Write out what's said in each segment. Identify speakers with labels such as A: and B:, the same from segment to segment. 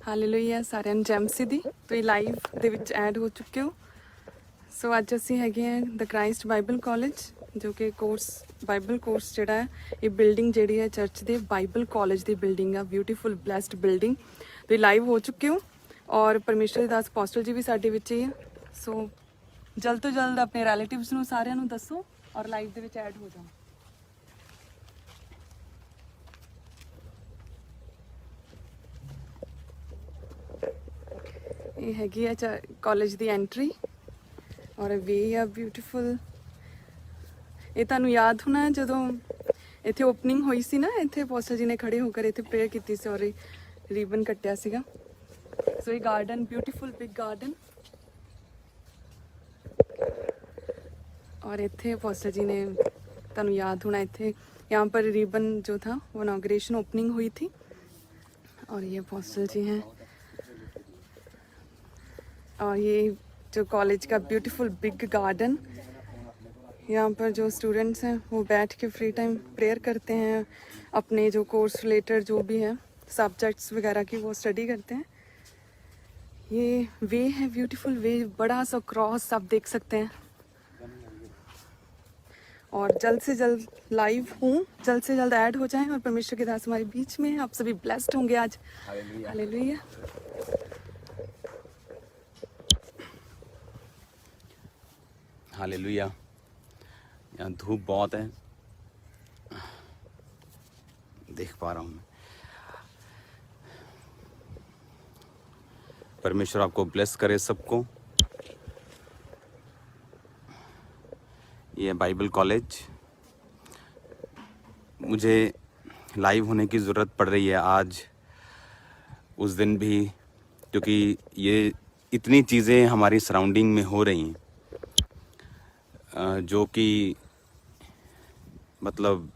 A: Hallelujah ਸਾਰਿਆਂ ਨੂੰ ਜੈਮਸੀ ਦੀ ਤੁਸੀਂ ਲਾਈਵ ਦੇ ਵਿੱਚ ਐਡ ਹੋ ਚੁੱਕੇ ਹੋ। ਸੋ ਅੱਜ ਅਸੀਂ ਹੈਗੇ ਹਾਂ ਦ ਕ੍ਰਾਈਸਟ ਬਾਈਬਲ ਕਾਲਜ, ਜੋ ਕਿ ਕੋਰਸ ਬਾਈਬਲ ਕੋਰਸ ਜਿਹੜਾ ਹੈ, ਇਹ ਬਿਲਡਿੰਗ ਜਿਹੜੀ ਹੈ ਚਰਚ ਦੇ ਬਾਈਬਲ ਕਾਲਜ ਦੀ ਬਿਲਡਿੰਗ ਆ, ਬਿਊਟੀਫੁਲ ਬਲੈਸਡ ਬਿਲਡਿੰਗ। ਤੁਸੀਂ ਲਾਈਵ ਹੋ ਚੁੱਕੇ ਹੋ ਔਰ ਪਰਮੇਸ਼ਰ ਦੇ ਦਾਸ ਅਪੋਸਟਲ ਜੀ ਵੀ ਸਾਡੇ ਵਿੱਚ ਹੀ ਆ। ਸੋ ਜਲਦ ਤੋਂ ਜਲਦ ਆਪਣੇ ਰਿਲੇਟਿਵਸ ਨੂੰ ਸਾਰਿਆਂ ਨੂੰ ਦੱਸੋ ਔਰ ਲਾਈਵ ਦੇ ਵਿੱਚ ਐਡ ਹੋ ਜਾਓ। ਇਹ ਹੈਗੀ ਆ ਕਾਲਜ ਦੀ ਐਂਟਰੀ ਔਰ ਵੇ ਆ ਬਿਊਟੀਫੁਲ। ਇਹ ਤੁਹਾਨੂੰ ਯਾਦ ਹੋਣਾ ਜਦੋਂ ਇੱਥੇ ਓਪਨਿੰਗ ਹੋਈ ਸੀ ਨਾ, ਇੱਥੇ ਅਪੋਸਟਲ ਜੀ ਨੇ ਖੜੇ ਹੋ ਕੇ ਇੱਥੇ ਪ੍ਰੇਅਰ ਕੀਤੀ ਸੀ ਔਰ ਰੀਬਨ ਕੱਟਿਆ ਸੀਗਾ। ਸੋ ਇਹ ਗਾਰਡਨ ਬਿਊਟੀਫੁਲ ਬਿਗ गार्डन और इतने अपोस्टल जी ने तनु याद होना इतने यहाँ पर रिबन जो था वो इनॉग्रेशन ओपनिंग हुई थी और ये अपोस्टल जी हैं। और ये जो कॉलेज का ब्यूटीफुल बिग गार्डन, यहाँ पर जो स्टूडेंट्स हैं वो बैठ के फ्री टाइम प्रेयर करते हैं, अपने जो कोर्स रिलेटेड जो भी है सब्जेक्ट्स वगैरह की वो स्टडी करते हैं। ये वे है ब्यूटीफुल वे, बड़ा सा क्रॉस आप देख सकते हैं। और जल्द से जल्द लाइव हूँ, जल्द से जल्द ऐड हो जाएं और परमेश्वर के दास हमारे बीच में हैं। आप सभी ब्लेस्ड होंगे आज। हालेलुया।
B: हालेलुया। यहाँ धूप बहुत है, देख पा रहा हूँ मैं। परमेश्वर आपको ब्लेस करे सबको। ये बाइबल कॉलेज, मुझे लाइव होने की ज़रूरत पड़ रही है आज उस दिन भी, क्योंकि ये इतनी चीज़ें हमारी सराउंडिंग में हो रही हैं जो कि मतलब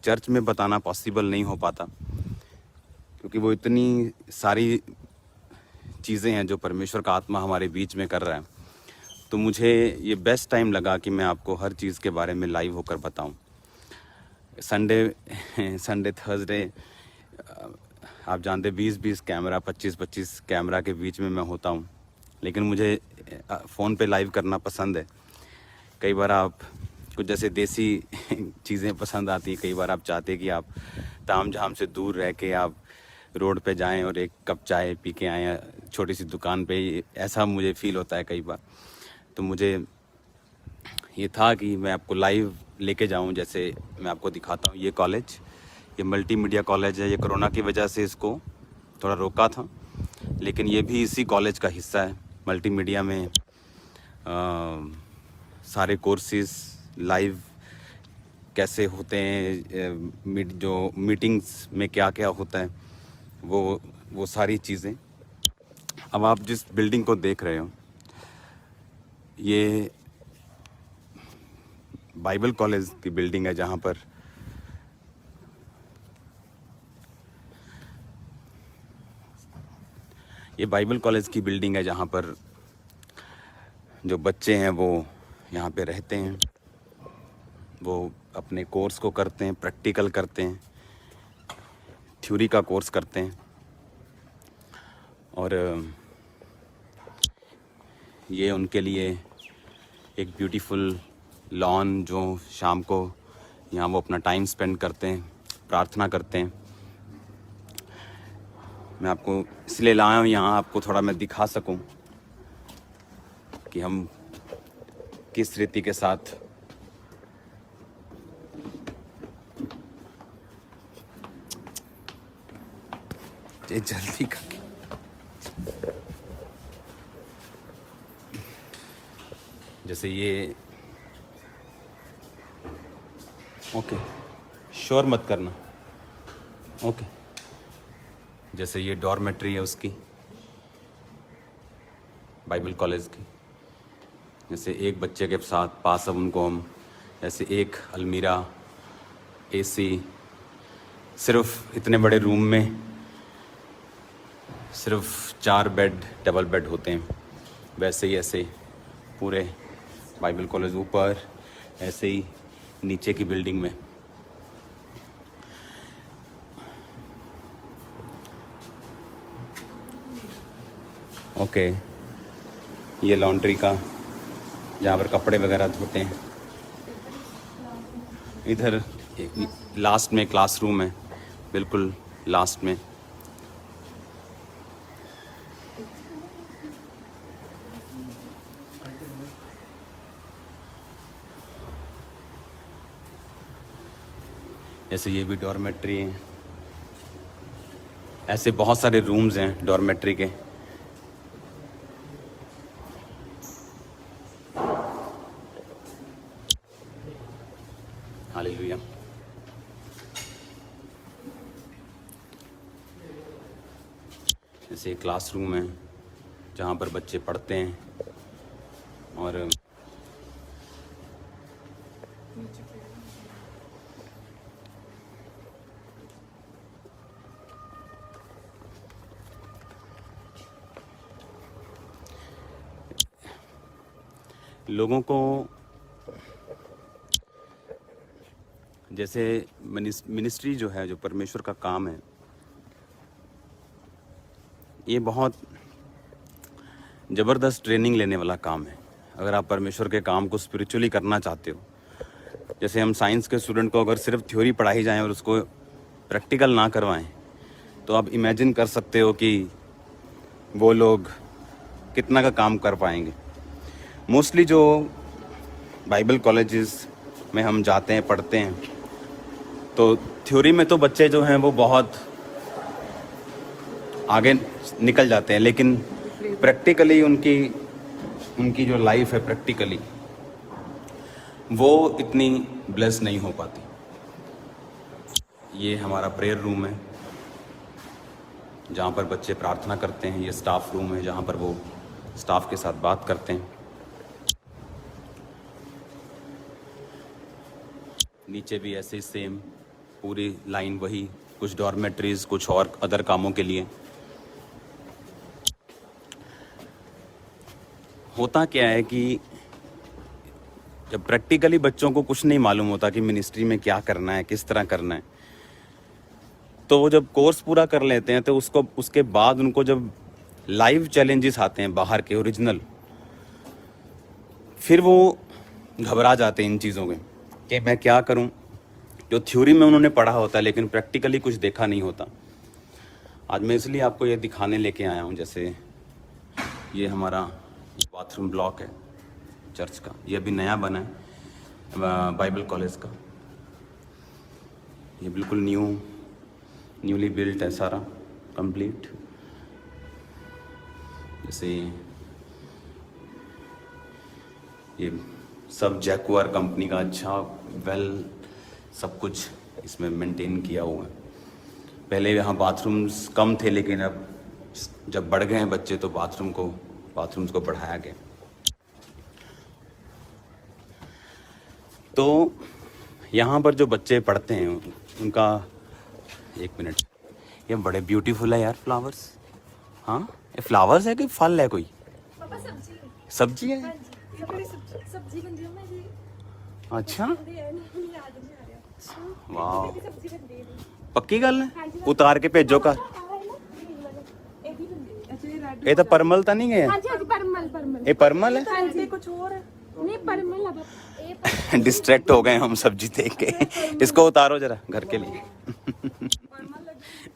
B: चर्च में बताना पॉसिबल नहीं हो पाता, क्योंकि वो इतनी सारी चीज़ें हैं जो परमेश्वर का आत्मा हमारे बीच में कर रहा है। तो मुझे ये बेस्ट टाइम लगा कि मैं आपको हर चीज़ के बारे में लाइव होकर बताऊं। संडे थर्सडे आप जानते 20-20 कैमरा 25-25 कैमरा के बीच में मैं होता हूं, लेकिन मुझे फ़ोन पे लाइव करना पसंद है। कई बार आप कुछ जैसे देसी चीज़ें पसंद आती हैं, कई बार आप चाहते कि आप ताम झाम से दूर रह के आप रोड पे जाएं और एक कप चाय पी के आएँ छोटी सी दुकान पे, ऐसा मुझे फ़ील होता है कई बार। तो मुझे ये था कि मैं आपको लाइव लेके जाऊं। जैसे मैं आपको दिखाता हूं, ये कॉलेज, ये मल्टीमीडिया कॉलेज है। ये कोरोना की वजह से इसको थोड़ा रोका था, लेकिन ये भी इसी कॉलेज का हिस्सा है। मल्टीमीडिया में सारे कोर्सेज लाइव कैसे होते हैं, जो मीटिंग्स में क्या क्या होता है, वो सारी चीज़ें। अब आप जिस बिल्डिंग को देख रहे हो, ये बाइबल कॉलेज की बिल्डिंग है, जहाँ पर ये बाइबल कॉलेज की बिल्डिंग है, जहाँ पर जो बच्चे हैं वो यहाँ पे रहते हैं, वो अपने कोर्स को करते हैं, प्रैक्टिकल करते हैं, थ्योरी का कोर्स करते हैं। और ये उनके लिए एक ब्यूटीफुल लॉन, जो शाम को यहाँ वो अपना टाइम स्पेंड करते हैं, प्रार्थना करते हैं। मैं आपको इसलिए लाया हूँ यहाँ, आपको थोड़ा मैं दिखा सकूँ कि हम किस रीति के साथ ये जल्दी कर। जैसे ये ओके, श्योर मत करना, ओके। जैसे ये डॉर्मेट्री है उसकी, बाइबल कॉलेज की। जैसे एक बच्चे के साथ पास अब उनको हम ऐसे एक अलमीरा, एसी, सिर्फ इतने बड़े रूम में सिर्फ 4 बेड, डबल बेड होते हैं, वैसे ही ऐसे पूरे बाइबल कॉलेज ऊपर, ऐसे ही नीचे की बिल्डिंग में। ओके, ये लॉन्ड्री का जहाँ पर कपड़े वगैरह धोते हैं। इधर लास्ट में क्लासरूम है, बिल्कुल लास्ट में। जैसे ये भी डॉर्मेट्री है, ऐसे बहुत सारे रूम्स हैं डॉर्मेट्री के। हालेलुया। जैसे क्लासरूम है जहाँ पर बच्चे पढ़ते हैं, और लोगों को जैसे मिनिस्ट्री जो है, जो परमेश्वर का काम है, ये बहुत ज़बरदस्त ट्रेनिंग लेने वाला काम है। अगर आप परमेश्वर के काम को स्पिरिचुअली करना चाहते हो, जैसे हम साइंस के स्टूडेंट को अगर सिर्फ थ्योरी पढ़ाई जाए और उसको प्रैक्टिकल ना करवाएं, तो आप इमेजिन कर सकते हो कि वो लोग कितना का काम कर पाएंगे। मोस्टली जो बाइबल कॉलेजेस में हम जाते हैं, पढ़ते हैं, तो थ्योरी में तो बच्चे जो हैं वो बहुत आगे निकल जाते हैं, लेकिन प्रैक्टिकली उनकी जो लाइफ है प्रैक्टिकली वो इतनी ब्लेस नहीं हो पाती। ये हमारा प्रेयर रूम है जहाँ पर बच्चे प्रार्थना करते हैं। ये स्टाफ रूम है जहाँ पर वो स्टाफ के साथ बात करते हैं। नीचे भी ऐसे ही सेम पूरी लाइन वही, कुछ डॉर्मेट्रीज, कुछ और अदर कामों के लिए। होता क्या है कि जब प्रैक्टिकली बच्चों को कुछ नहीं मालूम होता कि मिनिस्ट्री में क्या करना है, किस तरह करना है, तो वो जब कोर्स पूरा कर लेते हैं तो उसके बाद उनको जब लाइव चैलेंजेस आते हैं बाहर के ओरिजिनल, फिर वो घबरा जाते हैं इन चीज़ों के कि मैं क्या करूं। जो थ्योरी में उन्होंने पढ़ा होता है लेकिन प्रैक्टिकली कुछ देखा नहीं होता। आज मैं इसलिए आपको ये दिखाने लेके आया हूं। जैसे ये हमारा बाथरूम ब्लॉक है चर्च का, ये अभी नया बना है बाइबल कॉलेज का। ये बिल्कुल न्यूली बिल्ट है सारा, कंप्लीट। जैसे ये सब जैकुआर कंपनी का अच्छा वेल सब कुछ इसमें मेंटेन किया हुआ है। पहले यहाँ बाथरूम्स कम थे, लेकिन अब जब बढ़ गए हैं बच्चे तो बाथरूम्स को बढ़ाया गया। तो यहाँ पर जो बच्चे पढ़ते हैं उनका, एक मिनट, ये बड़े ब्यूटीफुल है यार फ्लावर्स। हाँ, ये फ्लावर्स है कि फल है कोई?
C: पापा
B: सब्जी है?
C: हाँ जी, ये बड़ी सब्जी बनती है ना जी।
B: अच्छा,
C: याद नहीं आ रहा।
B: वाह,
C: सब्जी बनती है।
B: पक्की गल है? उतार के भेजो घर।
C: एक ही बनती है। अच्छा, ये रेड।
B: ये तो परमल तो नहीं गए?
C: हाँ जी, हाँ जी, परमल।
B: ये परमल है?
C: हाँ जी, कुछ और है। नहीं, परमल है पापा।
B: डिस्ट्रैक्ट हो गए हम सब्जी देख के। इसको उतारो जरा घर के लिए।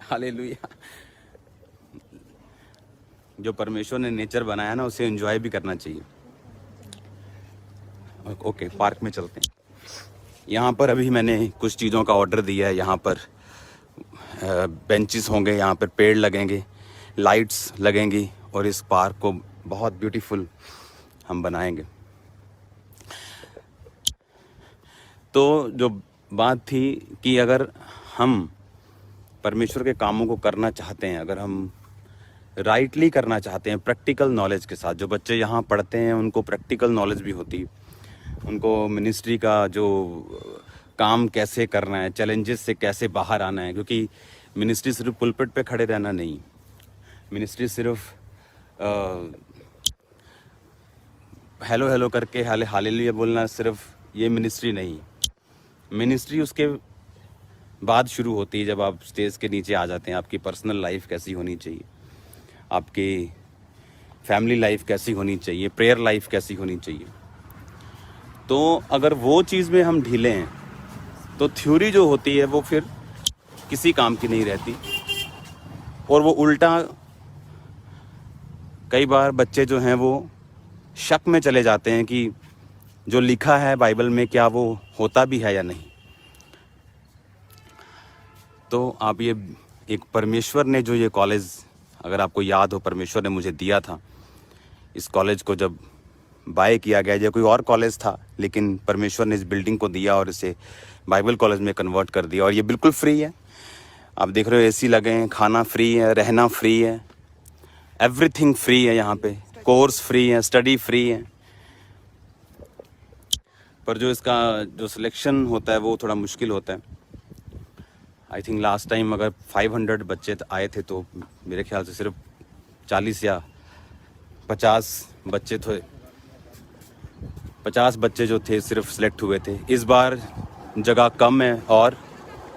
B: हालेलुया। जो परमेश्वर ने नेचर बनाया ना, उसे एंजॉय भी करना चाहिए। ओके, पार्क में चलते हैं। यहाँ पर अभी मैंने कुछ चीज़ों का ऑर्डर दिया है। यहाँ पर बेंचेस होंगे, यहाँ पर पेड़ लगेंगे, लाइट्स लगेंगी, और इस पार्क को बहुत ब्यूटीफुल हम बनाएंगे। तो जो बात थी कि अगर हम परमेश्वर के कामों को करना चाहते हैं, अगर हम राइटली करना चाहते हैं प्रैक्टिकल नॉलेज के साथ, जो बच्चे यहाँ पढ़ते हैं उनको प्रैक्टिकल नॉलेज भी होती है, उनको मिनिस्ट्री का जो काम कैसे करना है, चैलेंजेस से कैसे बाहर आना है। क्योंकि मिनिस्ट्री सिर्फ पुलपिट पे खड़े रहना नहीं, मिनिस्ट्री सिर्फ हेलो करके हालेलुया बोलना सिर्फ ये मिनिस्ट्री नहीं। मिनिस्ट्री उसके बाद शुरू होती है जब आप स्टेज के नीचे आ जाते हैं। आपकी पर्सनल लाइफ कैसी होनी चाहिए, आपकी फैमिली लाइफ कैसी होनी चाहिए, प्रेयर लाइफ कैसी होनी चाहिए। तो अगर वो चीज़ में हम ढीले हैं तो थ्योरी जो होती है वो फिर किसी काम की नहीं रहती। और वो उल्टा कई बार बच्चे जो हैं वो शक में चले जाते हैं कि जो लिखा है बाइबल में क्या वो होता भी है या नहीं। तो आप ये एक परमेश्वर ने जो ये कॉलेज, अगर आपको याद हो, परमेश्वर ने मुझे दिया था। इस कॉलेज को जब बाय किया गया, या कोई और कॉलेज था, लेकिन परमेश्वर ने इस बिल्डिंग को दिया और इसे बाइबल कॉलेज में कन्वर्ट कर दिया। और ये बिल्कुल फ्री है। आप देख रहे हो एसी लगे हैं, खाना फ्री है, रहना फ्री है, एवरीथिंग फ्री है यहाँ पे, कोर्स फ्री है, स्टडी फ्री है। पर जो इसका जो सिलेक्शन होता है वो थोड़ा मुश्किल होता है। आई थिंक लास्ट टाइम अगर 500 बच्चे आए थे तो मेरे ख्याल से सिर्फ 40 या 50 बच्चे थे, 50 बच्चे जो थे सिर्फ सिलेक्ट हुए थे। इस बार जगह कम है और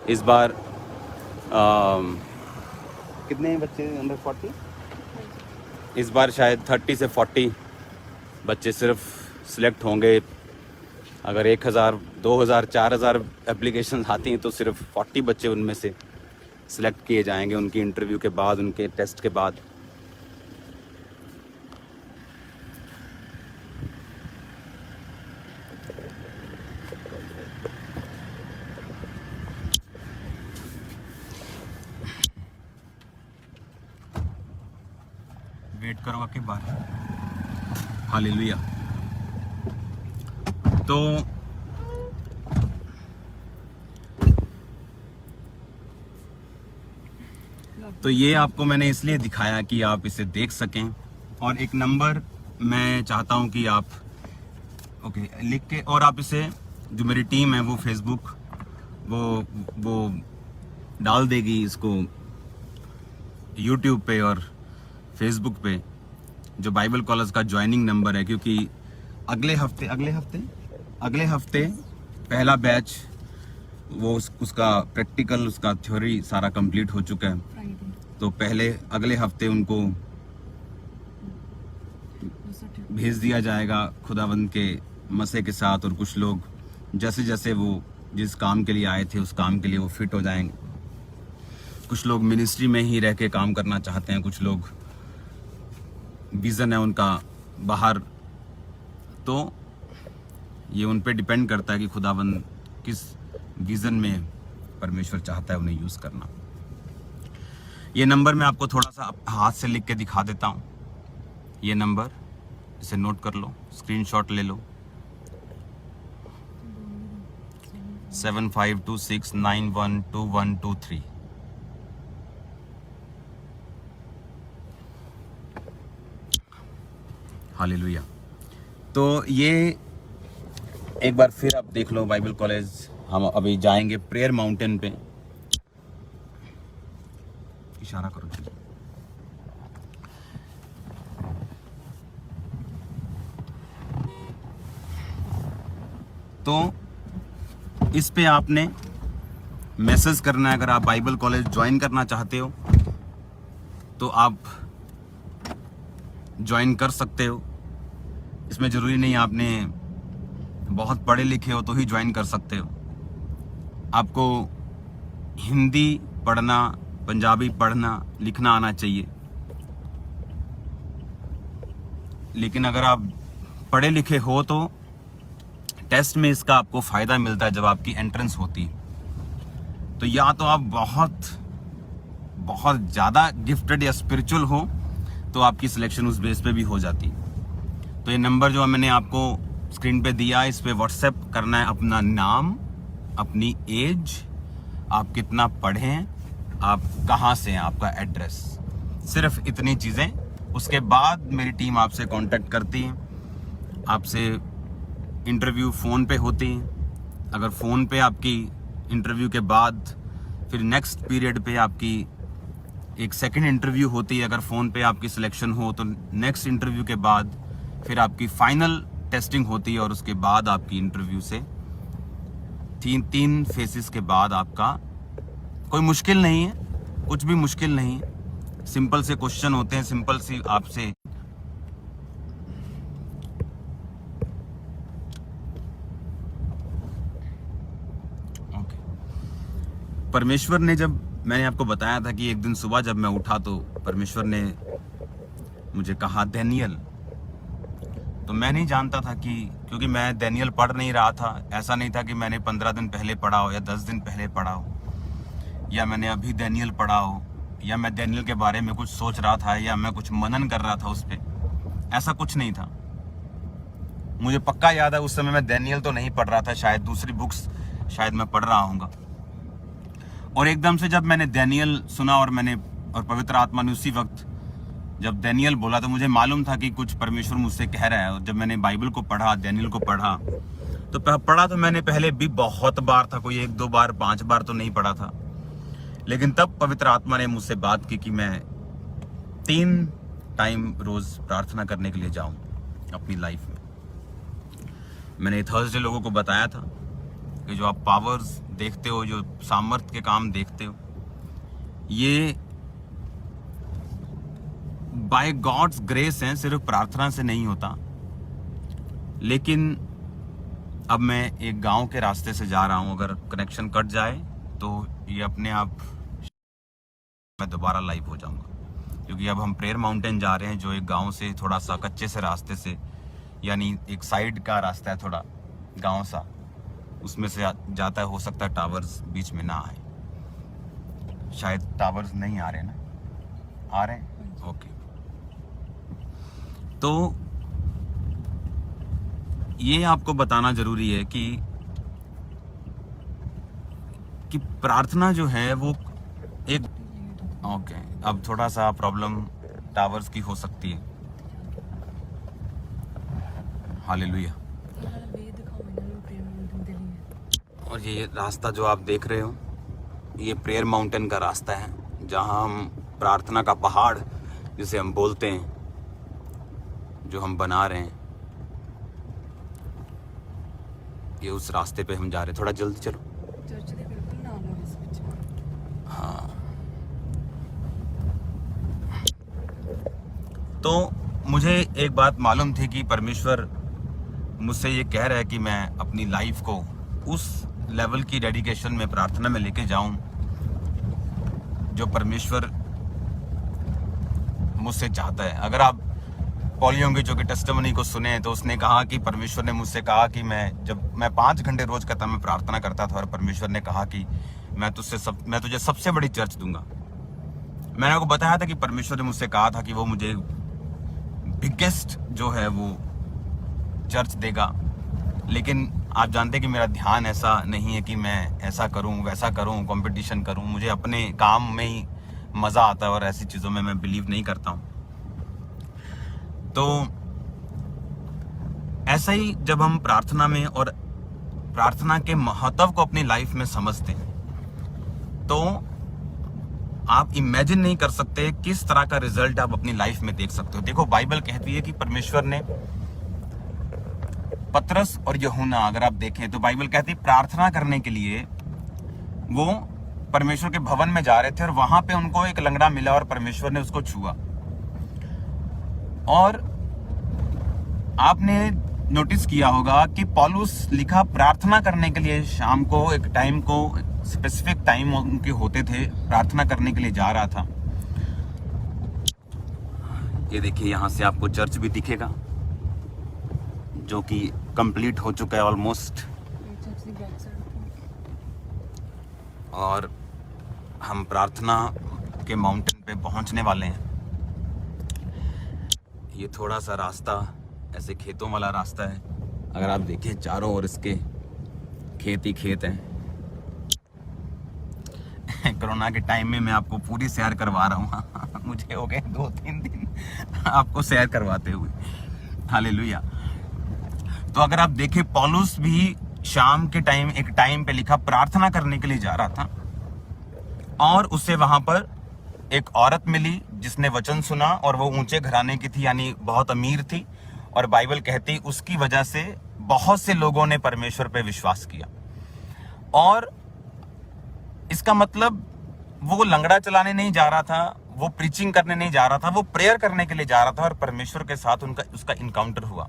B: इस बार कितने बच्चे अंडर 40? इस बार शायद 30 से 40 बच्चे सिर्फ सिलेक्ट होंगे। अगर 1000, 2000, 4000 एप्लीकेशन आती हैं तो सिर्फ 40 बच्चे उनमें से सिलेक्ट किए जाएंगे उनकी इंटरव्यू के बाद, उनके टेस्ट के बाद। वेट करो के बाहर। हालेलुया। तो ये आपको मैंने इसलिए दिखाया कि आप इसे देख सकें। और एक नंबर मैं चाहता हूं कि आप लिख के, और आप इसे, जो मेरी टीम है वो फेसबुक वो डाल देगी इसको यूट्यूब पे और फेसबुक पे, जो बाइबल कॉलेज का ज्वाइनिंग नंबर है। क्योंकि अगले हफ्ते पहला बैच, वो उसका प्रैक्टिकल, उसका थ्योरी सारा कंप्लीट हो चुका है। तो अगले हफ्ते उनको भेज दिया जाएगा खुदावंद के मसीह के साथ। और कुछ लोग जैसे जैसे वो जिस काम के लिए आए थे उस काम के लिए वो फिट हो जाएंगे। कुछ लोग मिनिस्ट्री में ही रह के काम करना चाहते हैं, कुछ लोग विज़न है उनका बाहर। तो ये उन पे डिपेंड करता है कि खुदावंद किस विज़न में परमेश्वर चाहता है उन्हें यूज़ करना। ये नंबर मैं आपको थोड़ा सा हाथ से लिख के दिखा देता हूँ। ये नंबर, इसे नोट कर लो, स्क्रीनशॉट ले लो। 7526912123। हालेलुया। तो ये एक बार फिर आप देख लो बाइबल कॉलेज। हम अभी जाएंगे प्रेयर माउंटेन पे। इशारा करो जी। तो इस पे आपने मैसेज करना है। अगर आप बाइबल कॉलेज ज्वाइन करना चाहते हो तो आप ज्वाइन कर सकते हो। इसमें ज़रूरी नहीं आपने बहुत पढ़े लिखे हो तो ही ज्वाइन कर सकते हो। आपको हिंदी पढ़ना, पंजाबी पढ़ना लिखना आना चाहिए। लेकिन अगर आप पढ़े लिखे हो तो टेस्ट में इसका आपको फ़ायदा मिलता है जब आपकी एंट्रेंस होती है। तो या तो आप बहुत ज़्यादा गिफ्टेड या स्पिरिचुअल हो तो आपकी सिलेक्शन उस बेस पे भी हो जाती है। तो ये नंबर जो मैंने आपको स्क्रीन पे दिया है, इस पे व्हाट्सएप करना है अपना नाम, अपनी एज, आप कितना पढ़े हैं, आप कहाँ से हैं, आपका एड्रेस, सिर्फ इतनी चीज़ें। उसके बाद मेरी टीम आपसे कांटेक्ट करती है, आपसे इंटरव्यू फ़ोन पे होती है। अगर फ़ोन पे आपकी इंटरव्यू के बाद फिर नेक्स्ट पीरियड पे आपकी एक सेकंड इंटरव्यू होती है। अगर फ़ोन पे आपकी सिलेक्शन हो तो नेक्स्ट इंटरव्यू के बाद फिर आपकी फाइनल टेस्टिंग होती है। और उसके बाद आपकी इंटरव्यू से तीन फेसेस के बाद आपका, कोई मुश्किल नहीं है, कुछ भी मुश्किल नहीं है। सिंपल से क्वेश्चन होते हैं, सिंपल सी आपसे परमेश्वर ने, जब मैंने आपको बताया था कि एक दिन सुबह जब मैं उठा तो परमेश्वर ने मुझे कहा डैनियल, तो मैं नहीं जानता था कि, क्योंकि मैं डैनियल पढ़ नहीं रहा था। ऐसा नहीं था कि मैंने 15 दिन पहले पढ़ा हो या 10 दिन पहले पढ़ा हो, या मैंने अभी डैनियल पढ़ा हो, या मैं डैनियल के बारे में कुछ सोच रहा था, या मैं कुछ मनन कर रहा था उस पर। ऐसा कुछ नहीं था। मुझे पक्का याद है उस समय मैं डैनियल तो नहीं पढ़ रहा था, शायद दूसरी बुक्स शायद मैं पढ़ रहा हूँगा। और एकदम से जब मैंने डैनियल सुना और पवित्र आत्मा ने उसी वक्त जब डैनियल बोला, तो मुझे मालूम था कि कुछ परमेश्वर मुझसे कह रहा है। और जब मैंने बाइबल को पढ़ा, डैनियल को पढ़ा, तो पढ़ा तो मैंने पहले भी बहुत बार था, कोई 1-2 बार 5 बार तो नहीं पढ़ा था। लेकिन तब पवित्र आत्मा ने मुझसे बात की कि मैं 3 टाइम रोज प्रार्थना करने के लिए जाऊं अपनी लाइफ में। मैंने थर्सडे लोगों को बताया था कि जो आप पावर्स देखते हो, जो सामर्थ्य के काम देखते हो, ये बाय गॉड्स ग्रेस हैं, सिर्फ प्रार्थना से नहीं होता। लेकिन अब मैं एक गांव के रास्ते से जा रहा हूं, अगर कनेक्शन कट जाए तो ये अपने आप मैं दोबारा लाइव हो जाऊंगा, क्योंकि अब हम प्रेयर माउंटेन जा रहे हैं, जो एक गांव से थोड़ा सा कच्चे से रास्ते से, यानी एक साइड का रास्ता है, थोड़ा गांव सा, उसमें से जाता है। हो सकता है टावर्स बीच में ना आए, शायद टावर्स नहीं आ रहे ना, आ रहे हैं, ओके। तो ये आपको बताना जरूरी है कि प्रार्थना जो है वो एक, ओके, अब थोड़ा सा प्रॉब्लम टावर्स की हो सकती है। हालेलुया। और ये रास्ता जो आप देख रहे हो, ये प्रेयर माउंटेन का रास्ता है, जहां हम प्रार्थना का पहाड़ जिसे हम बोलते हैं, जो हम बना रहे हैं, ये उस रास्ते पे हम जा रहे हैं। थोड़ा जल्दी चलो।
A: चर्च के बिल्कुल नाल है इस विच।
B: हाँ, तो मुझे एक बात मालूम थी कि परमेश्वर मुझसे ये कह रहा है कि मैं अपनी लाइफ को उस लेवल की डेडिकेशन में प्रार्थना में लेके जाऊं जो परमेश्वर मुझसे चाहता है। अगर आप पॉलियोंगे जो कि टेस्टिमनी को सुने, तो उसने कहा कि परमेश्वर ने मुझसे कहा कि जब मैं 5 घंटे रोज कहता मैं प्रार्थना करता था, और परमेश्वर ने कहा कि मैं तुझे सबसे बड़ी चर्च दूंगा। मैंने आपको बताया था कि परमेश्वर ने मुझसे कहा था कि वो मुझे बिगेस्ट जो है वो चर्च देगा। लेकिन आप जानते हैं कि मेरा ध्यान ऐसा नहीं है कि मैं ऐसा करूं, वैसा करूं, कंपटीशन करूं। मुझे अपने काम में ही मजा आता है और ऐसी चीजों में मैं बिलीव नहीं करता हूं। तो ऐसा ही जब हम प्रार्थना में और प्रार्थना के महत्व को अपनी लाइफ में समझते हैं, तो आप इमेजिन नहीं कर सकते किस तरह का रिजल्ट आप अपनी लाइफ में देख सकते हो। देखो, बाइबल कहती है कि परमेश्वर ने पतरस और यूहन्ना, अगर आप देखें तो बाइबल कहती है प्रार्थना करने के लिए वो परमेश्वर के भवन में जा रहे थे, और वहां पे उनको एक लंगड़ा मिला और परमेश्वर ने उसको छुआ। और आपने नोटिस किया होगा कि पौलुस लिखा प्रार्थना करने के लिए शाम को एक टाइम को, स्पेसिफिक टाइम उनके होते थे, प्रार्थना करने के लिए जा रहा था। ये देखिए, यहां से आपको चर्च भी दिखेगा जो कि कंप्लीट हो चुका है ऑलमोस्ट, और हम प्रार्थना के माउंटेन पे पहुंचने वाले हैं। ये थोड़ा सा रास्ता ऐसे खेतों वाला रास्ता है। अगर आप देखिए चारों ओर इसके खेत ही खेत हैं। कोरोना के टाइम में मैं आपको पूरी सैर करवा रहा हूँ। मुझे हो गए 2-3 दिन आपको सैर करवाते हुए। हालेलुया। तो अगर आप देखें, पौलुस भी शाम के टाइम एक टाइम पे लिखा प्रार्थना करने के लिए जा रहा था, और उससे वहां पर एक औरत मिली जिसने वचन सुना, और वो ऊंचे घराने की थी, यानी बहुत अमीर थी। और बाइबल कहती उसकी वजह से बहुत से लोगों ने परमेश्वर पे विश्वास किया। और इसका मतलब वो लंगड़ा चलाने नहीं जा रहा था, वो प्रीचिंग करने नहीं जा रहा था, वो प्रेयर करने के लिए जा रहा था, और परमेश्वर के साथ उसका इनकाउंटर हुआ।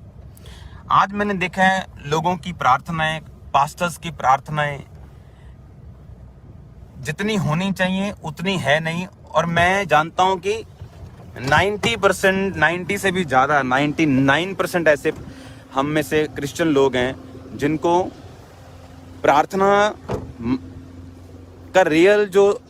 B: आज मैंने देखा है लोगों की प्रार्थनाएं, पास्टर्स की प्रार्थनाएं जितनी होनी चाहिए उतनी है नहीं। और मैं जानता हूं कि 90%, 90 से भी ज़्यादा 99% ऐसे हम में से क्रिश्चियन लोग हैं जिनको प्रार्थना का रियल जो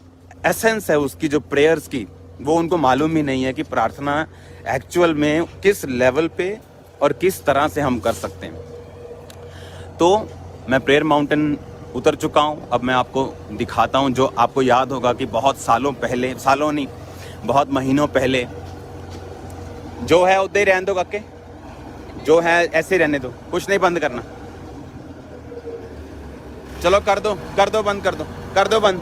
B: एसेंस है उसकी, जो प्रेयर्स की, वो उनको मालूम ही नहीं है कि प्रार्थना एक्चुअल में किस लेवल पे और किस तरह से हम कर सकते हैं। तो मैं प्रेयर माउंटेन उतर चुका हूँ। अब मैं आपको दिखाता हूँ, जो आपको याद होगा कि बहुत सालों पहले, सालों नहीं बहुत महीनों पहले, जो है उधर ही रहने दो काके, जो है ऐसे रहने दो, कुछ नहीं बंद करना। चलो कर दो बंद, कर दो बंद।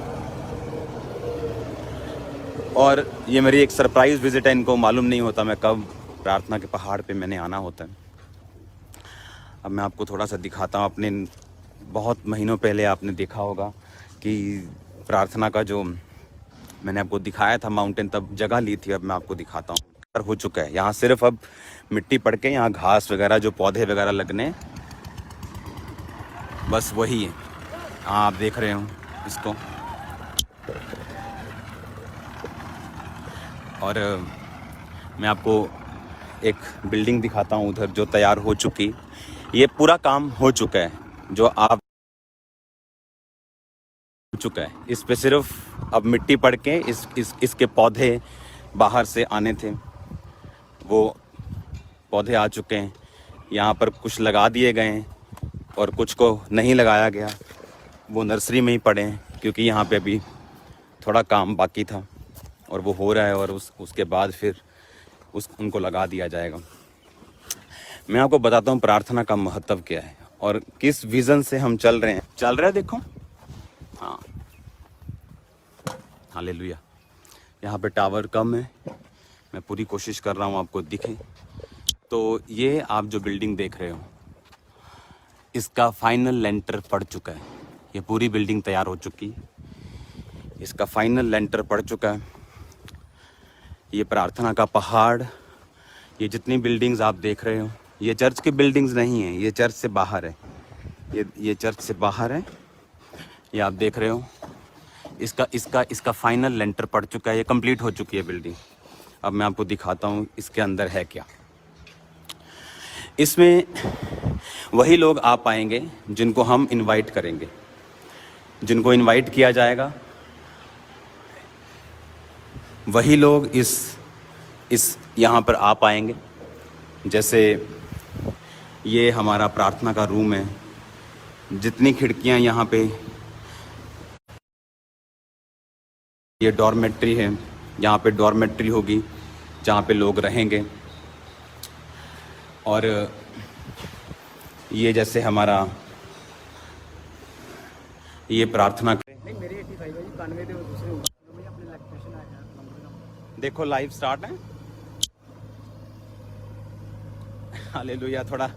B: और ये मेरी एक सरप्राइज विजिट है, इनको मालूम नहीं होता मैं कब प्रार्थना के पहाड़ पे मैंने आना होता है। अब मैं आपको थोड़ा सा दिखाता हूँ। अपने बहुत महीनों पहले आपने देखा होगा कि प्रार्थना का जो मैंने आपको दिखाया था माउंटेन, तब जगह ली थी। अब मैं आपको दिखाता हूँ, हो चुका है। यहाँ सिर्फ अब मिट्टी पड़ के यहाँ घास वगैरह, जो पौधे वगैरह लगने, बस वही है। हाँ, आप देख रहे हो इसको। और मैं आपको एक बिल्डिंग दिखाता हूँ उधर, जो तैयार हो चुकी। ये पूरा काम हो चुका है जो आप चुका है। इस पे सिर्फ अब मिट्टी पड़ के इसके पौधे बाहर से आने थे, वो पौधे आ चुके हैं। यहाँ पर कुछ लगा दिए गए हैं और कुछ को नहीं लगाया गया, वो नर्सरी में ही पड़े हैं, क्योंकि यहाँ पे अभी थोड़ा काम बाकी था और वो हो रहा है। और उसके बाद फिर उनको लगा दिया जाएगा। मैं आपको बताता हूँ प्रार्थना का महत्व क्या है और किस विज़न से हम चल रहे हैं। देखो, हाँ, हालेलुया। यहाँ पे टावर कम है, मैं पूरी कोशिश कर रहा हूँ आपको दिखे। तो ये आप जो बिल्डिंग देख रहे हो, इसका फाइनल लेंटर पड़ चुका है। ये पूरी बिल्डिंग तैयार हो चुकी है, इसका फाइनल लेंटर पड़ चुका है। ये प्रार्थना का पहाड़, ये जितनी बिल्डिंग्स आप देख रहे हो, ये चर्च की बिल्डिंग्स नहीं है, ये चर्च से बाहर है। ये चर्च से बाहर है, ये आप देख रहे हो। इसका फाइनल लेंटर पड़ चुका है, ये कंप्लीट हो चुकी है बिल्डिंग। अब मैं आपको दिखाता हूँ इसके अंदर है क्या। इसमें वही लोग आ पाएंगे जिनको हम इनवाइट करेंगे, जिनको इनवाइट किया जाएगा, वही लोग इस यहाँ पर आ पाएंगे। जैसे ये हमारा प्रार्थना का रूम है, जितनी खिड़कियाँ यहाँ पे, ये डॉर्मेट्री है, यहाँ पे डॉर्मेट्री होगी जहाँ पे लोग रहेंगे। और ये जैसे हमारा ये प्रार्थना, देखो लाइव स्टार्ट है। हालेलुया। थोड़ा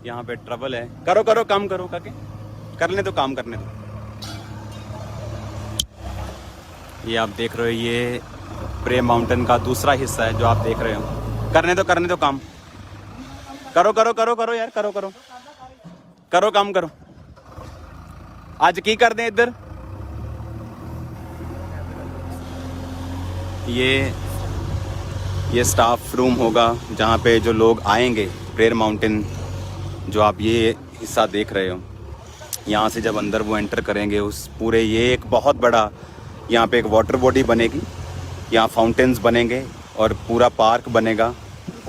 B: यहाँ पे ट्रबल है, करो काम करो काके, करने दो काम, करने दो। ये आप देख रहे हो, ये प्रे माउंटेन का दूसरा हिस्सा है जो आप देख रहे हो। करने दो काम, करो यार, करो काम करो। आज की कर दें इधर। ये स्टाफ रूम होगा जहाँ पे जो लोग आएंगे, प्रेयर माउंटेन जो आप ये हिस्सा देख रहे हो, यहाँ से जब अंदर वो एंटर करेंगे, उस पूरे, ये एक बहुत बड़ा यहाँ पे एक वाटर बॉडी बनेगी, यहाँ फाउंटेन्स बनेंगे और पूरा पार्क बनेगा।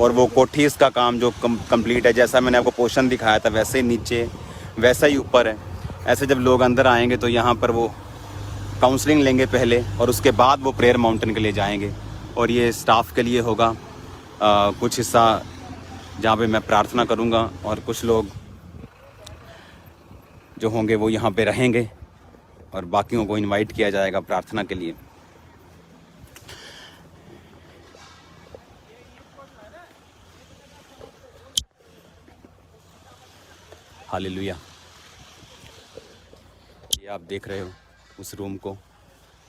B: और वो कोठी, इसका काम जो कंप्लीट है, जैसा मैंने आपको पोर्शन दिखाया था वैसे ही नीचे, वैसा ही ऊपर है। ऐसे जब लोग अंदर आएंगे तो यहाँ पर वो काउंसलिंग लेंगे पहले, और उसके बाद वो प्रेयर माउंटेन के लिए जाएंगे। और ये स्टाफ के लिए होगा कुछ हिस्सा जहाँ पे मैं प्रार्थना करूँगा, और कुछ लोग जो होंगे वो यहाँ पे रहेंगे, और बाकियों को इनवाइट किया जाएगा प्रार्थना के लिए। हालेलुया। ये आप देख रहे हो उस रूम को,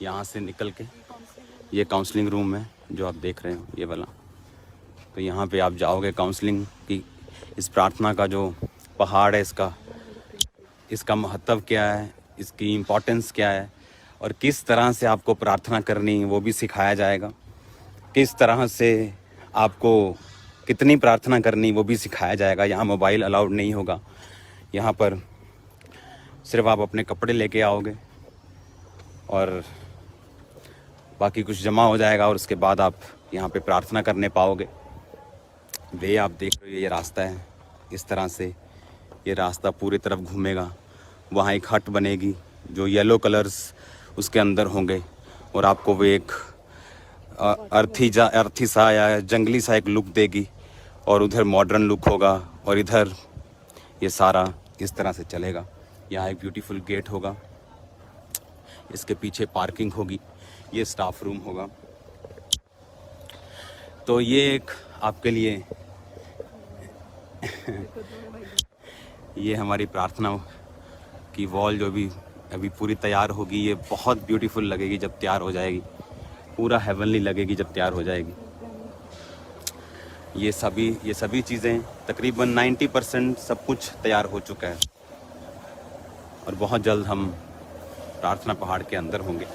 B: यहाँ से निकल के ये काउंसलिंग रूम है जो आप देख रहे हो, ये वाला। तो यहाँ पे आप जाओगे, काउंसलिंग की, इस प्रार्थना का जो पहाड़ है, इसका महत्व क्या है, इसकी इम्पोर्टेंस क्या है, और किस तरह से आपको प्रार्थना करनी वो भी सिखाया जाएगा, किस तरह से आपको कितनी प्रार्थना करनी वो भी सिखाया जाएगा। यहाँ मोबाइल अलाउड नहीं होगा, यहाँ पर सिर्फ आप अपने कपड़े लेके आओगे और बाकी कुछ जमा हो जाएगा और उसके बाद आप यहाँ पे प्रार्थना करने पाओगे। वे आप देख रहे हो, ये रास्ता है, इस तरह से ये रास्ता पूरी तरफ घूमेगा। वहाँ एक हट बनेगी जो येलो कलर्स उसके अंदर होंगे और आपको वो एक अर्थी सा या जंगली सा एक लुक देगी, और उधर मॉडर्न लुक होगा और इधर ये सारा इस तरह से चलेगा। यहाँ एक ब्यूटीफुल गेट होगा, इसके पीछे पार्किंग होगी, ये स्टाफ रूम होगा। तो ये एक आपके लिए ये हमारी प्रार्थना की वॉल जो भी अभी पूरी तैयार होगी, ये बहुत ब्यूटीफुल लगेगी जब तैयार हो जाएगी, पूरा हेवनली लगेगी जब तैयार हो जाएगी। ये सभी चीज़ें तकरीबन 90% सब कुछ तैयार हो चुका है और बहुत जल्द हम प्रार्थना पहाड़ के अंदर होंगे।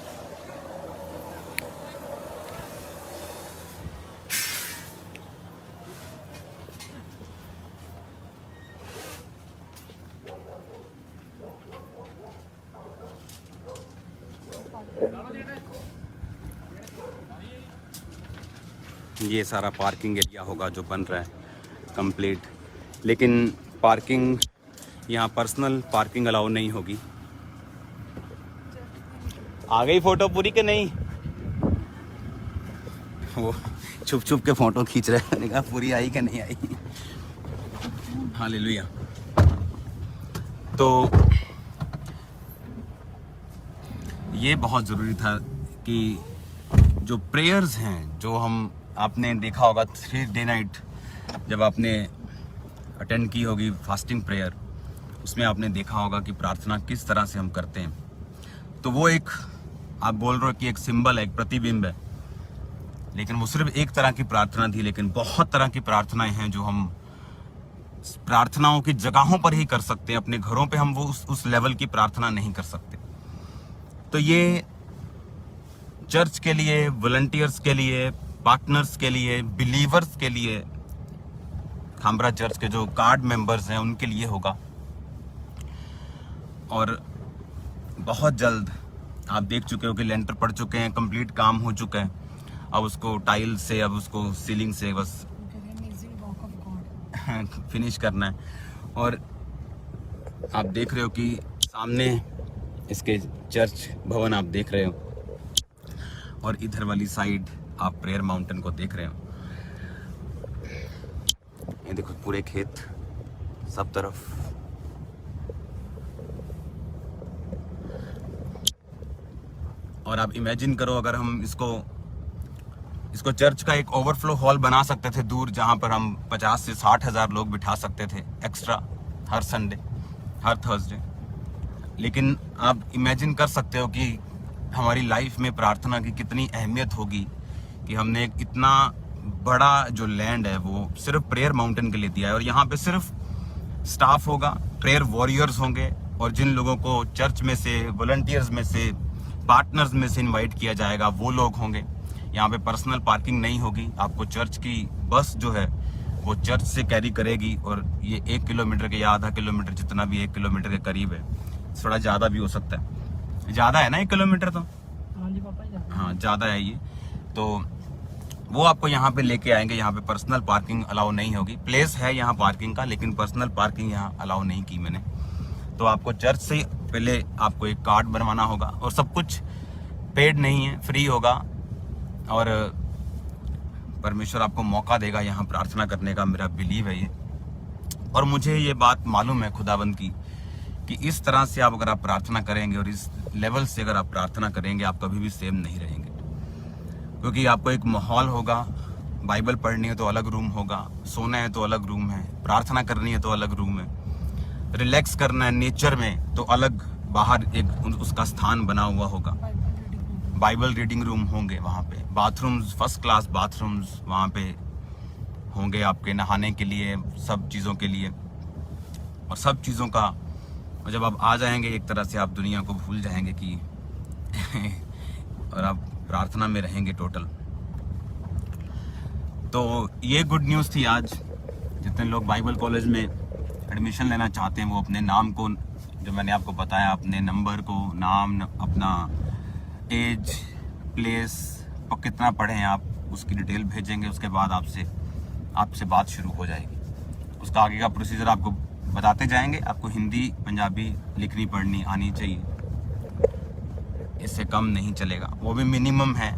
B: ये सारा पार्किंग एरिया होगा जो बन रहा है कंप्लीट, लेकिन पार्किंग यहाँ पर्सनल पार्किंग अलाउ नहीं होगी। आ गई फोटो पूरी के नहीं? वो छुप छुप के फोटो खींच रहे हैं, मैंने कहा पूरी आई कि नहीं आई। हालेलुया। तो ये बहुत ज़रूरी था कि जो प्रेयर्स हैं, जो हम आपने देखा होगा 3 डे नाइट जब आपने अटेंड की होगी फास्टिंग प्रेयर, उसमें आपने देखा होगा कि प्रार्थना किस तरह से हम करते हैं। तो वो एक आप बोल रहे हो कि एक सिंबल है, एक प्रतिबिंब है, लेकिन वो सिर्फ एक तरह की प्रार्थना थी। लेकिन बहुत तरह की प्रार्थनाएं हैं जो हम प्रार्थनाओं की जगहों पर ही कर सकते हैं, अपने घरों पे हम वो उस लेवल की प्रार्थना नहीं कर सकते। तो ये चर्च के लिए, वॉलंटियर्स के लिए, पार्टनर्स के लिए, बिलीवर्स के लिए, खामरा चर्च के जो कार्ड मेंबर्स हैं उनके लिए होगा। और बहुत जल्द आप देख चुके हो कि लेंटर पड़ चुके हैं, कंप्लीट काम हो चुका है। अब उसको टाइल से, अब उसको सीलिंग से बस फिनिश करना है। और आप देख रहे हो कि सामने इसके चर्च भवन आप देख रहे हो, और इधर वाली साइड आप प्रेयर माउंटेन को देख रहे हो। ये देखो पूरे खेत सब तरफ। और आप इमेजिन करो अगर हम इसको चर्च का एक ओवरफ्लो हॉल बना सकते थे दूर, जहां पर हम 50 से 60 हज़ार लोग बिठा सकते थे एक्स्ट्रा हर संडे, हर थर्सडे। लेकिन आप इमेजिन कर सकते हो कि हमारी लाइफ में प्रार्थना की कितनी अहमियत होगी कि हमने एक इतना बड़ा जो लैंड है वो सिर्फ प्रेयर माउंटेन के लिए दिया है। और यहाँ पे सिर्फ स्टाफ होगा, प्रेयर वॉरियर्स होंगे, और जिन लोगों को चर्च में से, वॉलंटियर्स में से, पार्टनर्स में से इनवाइट किया जाएगा वो लोग होंगे। यहाँ पे पर्सनल पार्किंग नहीं होगी, आपको चर्च की बस जो है वो चर्च से कैरी करेगी। और ये 1 किलोमीटर के या आधा किलोमीटर, जितना भी 1 किलोमीटर के करीब है, थोड़ा ज़्यादा भी हो सकता है। ज़्यादा है ना 1 किलोमीटर? तो हाँ ज़्यादा है ये। तो वो आपको यहाँ पे लेके आएंगे। यहाँ पे पर्सनल पार्किंग अलाउ नहीं होगी। प्लेस है यहाँ पार्किंग का, लेकिन पर्सनल पार्किंग यहाँ अलाउ नहीं की मैंने। तो आपको चर्च से पहले आपको एक कार्ड बनवाना होगा, और सब कुछ पेड नहीं है, फ्री होगा। और परमेश्वर आपको मौका देगा यहाँ प्रार्थना करने का, मेरा बिलीव है ये। और मुझे ये बात मालूम है खुदाबंद की कि इस तरह से अगर आप प्रार्थना करेंगे और इस लेवल से अगर आप प्रार्थना करेंगे, आप कभी भी सेम नहीं रहेंगे। क्योंकि आपको एक माहौल होगा, बाइबल पढ़नी है तो अलग रूम होगा, सोना है तो अलग रूम है, प्रार्थना करनी है तो अलग रूम है, रिलैक्स करना है नेचर में तो अलग बाहर एक उसका स्थान बना हुआ होगा। बाइबल रीडिंग रूम होंगे वहाँ पे, बाथरूम्स, फर्स्ट क्लास बाथरूम्स वहाँ पे होंगे आपके नहाने के लिए, सब चीज़ों के लिए। और सब चीज़ों का, और जब आप आ जाएंगे एक तरह से आप दुनिया को भूल जाएंगे कि और आप प्रार्थना में रहेंगे टोटल। तो ये गुड न्यूज़ थी आज। जितने लोग बाइबल कॉलेज में एडमिशन लेना चाहते हैं वो अपने नाम को, जो मैंने आपको बताया, अपने नंबर को, नाम, अपना एज, प्लेस और कितना पढ़े हैं आप, उसकी डिटेल भेजेंगे। उसके बाद आपसे बात शुरू हो जाएगी। उसका आगे का प्रोसीजर आपको बताते जाएंगे। आपको हिंदी पंजाबी लिखनी पढ़नी आनी चाहिए, इससे कम नहीं चलेगा। वो भी मिनिमम है,